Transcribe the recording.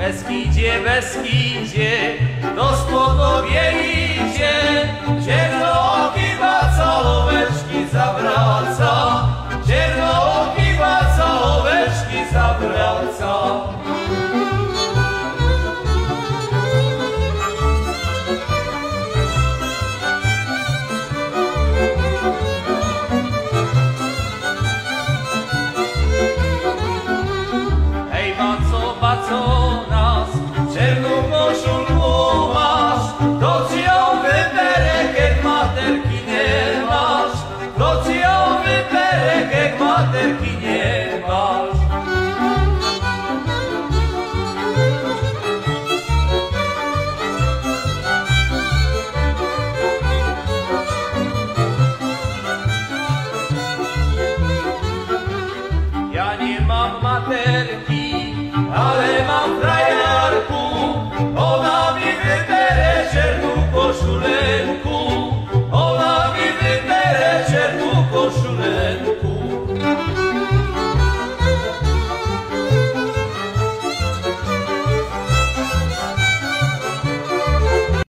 Beskidzie, Beskidzie, to spodowie idzie, Czernooki bacałóweczki zawraca, Czernooki bacałóweczki zawraca. Hej, baco nas, czernu koszulku masz, to ci ją wyberek, jak materki nie masz, to ci ją wyberek, jak materki nie masz. Ja nie mam materki, ale mam frajarku, ona mi wybere czernu koszulenku, ona mi wybere czernu koszulenku.